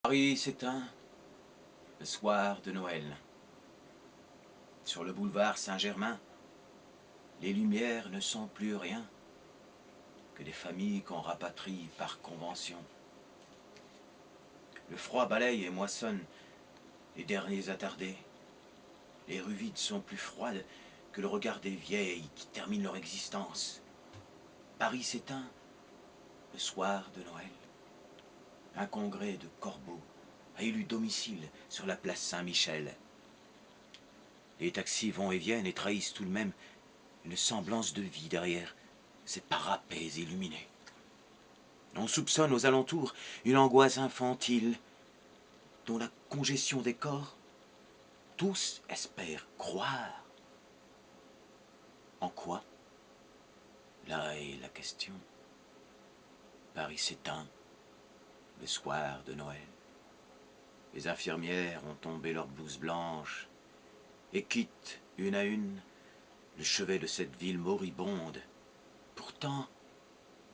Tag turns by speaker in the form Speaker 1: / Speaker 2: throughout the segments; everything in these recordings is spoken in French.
Speaker 1: Paris s'éteint le soir de Noël. Sur le boulevard Saint-Germain, les lumières ne sont plus rien que des familles qu'on rapatrie par convention. Le froid balaye et moissonne les derniers attardés. Les rues vides sont plus froides que le regard des vieilles qui terminent leur existence. Paris s'éteint le soir de Noël. Un congrès de corbeaux a élu domicile sur la place Saint-Michel. Les taxis vont et viennent et trahissent tout de même une semblance de vie derrière ces parapets illuminés. On soupçonne aux alentours une angoisse infantile dont la congestion des corps, tous espèrent croire. En quoi? Là est la question. Paris s'éteint le soir de Noël. Les infirmières ont tombé leurs blouses blanches et quittent une à une le chevet de cette ville moribonde. Pourtant,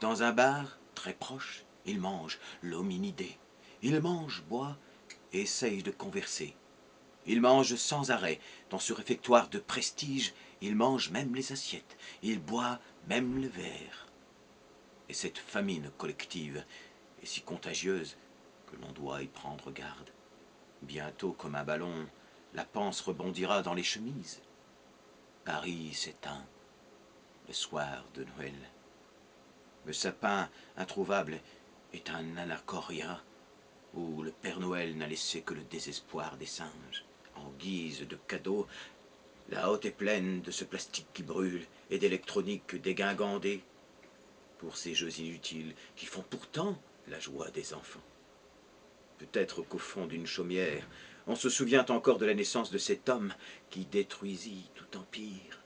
Speaker 1: dans un bar très proche, ils mangent l'hominidé. Ils mangent, boivent et essayent de converser. Ils mangent sans arrêt. Dans ce réfectoire de prestige, ils mangent même les assiettes. Ils boivent même le verre. Et cette famine collective est si contagieuse que l'on doit y prendre garde. Bientôt, comme un ballon, la panse rebondira dans les chemises. Paris s'éteint le soir de Noël. Le sapin introuvable est un anacoria où le Père Noël n'a laissé que le désespoir des singes. En guise de cadeau, la hotte est pleine de ce plastique qui brûle et d'électronique dégingandée pour ces jeux inutiles qui font pourtant la joie des enfants. Peut-être qu'au fond d'une chaumière, on se souvient encore de la naissance de cet homme qui détruisit tout empire.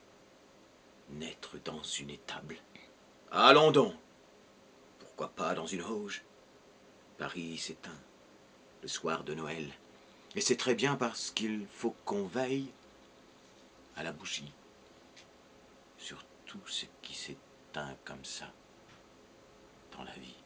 Speaker 1: Naître dans une étable. Allons donc! Pourquoi pas dans une auge? Paris s'éteint le soir de Noël. Et c'est très bien parce qu'il faut qu'on veille à la bougie sur tout ce qui s'éteint comme ça dans la vie.